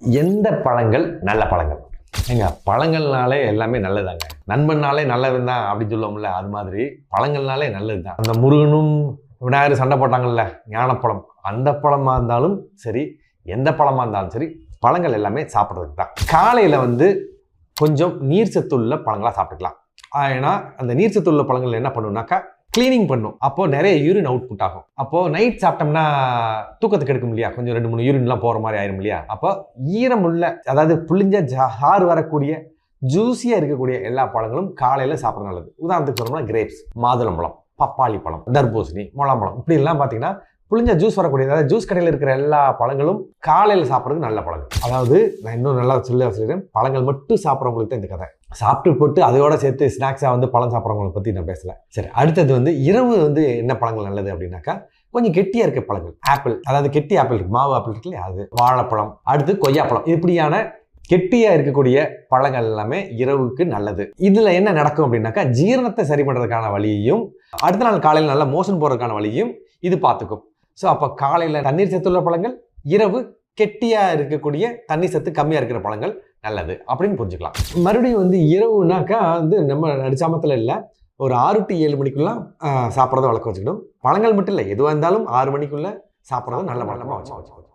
எந்த பழங்கள் நல்ல பழங்கள்? ஏங்க பழங்கள்னாலே எல்லாமே நல்லதாங்க. நண்பன்னாலே நல்லவன் தான் அப்படின்னு சொல்லுவோம்ல, அது மாதிரி பழங்கள்னாலே நல்லது தான். அந்த முருகனும் விநாயகர் சண்டை போட்டாங்கல்ல, ஞானப்பழம். அந்த பழமாக இருந்தாலும் சரி, எந்த பழமாக இருந்தாலும் சரி, பழங்கள் எல்லாமே சாப்பிட்றதுக்கு தான். காலையில் கொஞ்சம் நீர் சத்துள்ள பழங்களாக சாப்பிட்டுக்கலாம். ஏன்னா அந்த நீர் சத்துள்ள பழங்கள் என்ன பண்ணுனாக்கா கிளீனிங் பண்ணும். அப்போ நிறைய யூரின் அவுட்புட் ஆகும். அப்போ நைட் சாப்பிட்டோம்னா தூக்கத்துக்கு எடுக்கும் இல்லையா, கொஞ்சம் 2-3 யூரின்லாம் போகிற மாதிரி ஆயிரும் இல்லையா. அப்போ ஈரமுள்ள, அதாவது புளிஞ்ச ஜாறு வரக்கூடிய ஜூஸியா இருக்கக்கூடிய எல்லா பழங்களும் காலையில் சாப்பிட நல்லது. உதாரணத்துக்கு சொல்லணும்னா கிரேப்ஸ், மாதுளம்பழம், பப்பாளி பழம், தர்பூசணி, முலாம்பழம், இப்படி எல்லாம் பார்த்தீங்கன்னா புளிஞ்ச ஜூஸ் வரக்கூடிய, அதாவது ஜூஸ் கடையில் இருக்கிற எல்லா பழங்களும் காலையில் சாப்பிட்றது நல்ல பழங்கள். அதாவது நான் இன்னும் நல்லா சொல்லிடுறேன், பழங்கள் மட்டும் சாப்பிட்றவங்களுக்கு தான் இந்த கதை. சாப்பிட்டு போட்டு அதோட சேர்த்து ஸ்நாக்ஸாக பழம் சாப்பிட்றவங்களை பற்றி நான் பேசலை. சரி, அடுத்தது இரவு என்ன பழங்கள் நல்லது அப்படின்னாக்கா, கொஞ்சம் கெட்டியாக இருக்க பழங்கள். ஆப்பிள், அதாவது கெட்டி ஆப்பிள் இருக்கு, மாவு ஆப்பிள் இருக்கு இல்லையா, அது, வாழைப்பழம், அடுத்து கொய்யாப்பழம், இப்படியான கெட்டியா இருக்கக்கூடிய பழங்கள் எல்லாமே இரவுக்கு நல்லது. இதுல என்ன நடக்கும் அப்படின்னாக்கா, ஜீரணத்தை சரி பண்றதுக்கான வழியையும் அடுத்த நாள் காலையில் நல்லா மோஷன் போறதுக்கான வழியையும் இது பார்த்துக்கும். ஸோ அப்போ காலையில் தண்ணீர் சத்துள்ள பழங்கள், இரவு கெட்டியா இருக்கக்கூடிய தண்ணீர் சத்து கம்மியா இருக்கிற பழங்கள் நல்லது அப்படின்னு புரிஞ்சுக்கலாம். மறுபடியும் இரவுனாக்கா நம்ம நடுச்சாமத்தில் இல்லை, ஒரு 6 to 7 மணிக்குள்ள சாப்பிட்றத வழக்கம் வச்சுக்கணும். பழங்கள் மட்டும் இல்லை, எதுவாக இருந்தாலும் 6 மணிக்குள்ள சாப்பிட்றது நல்ல பழக்கமாக வச்சுக்கணும்.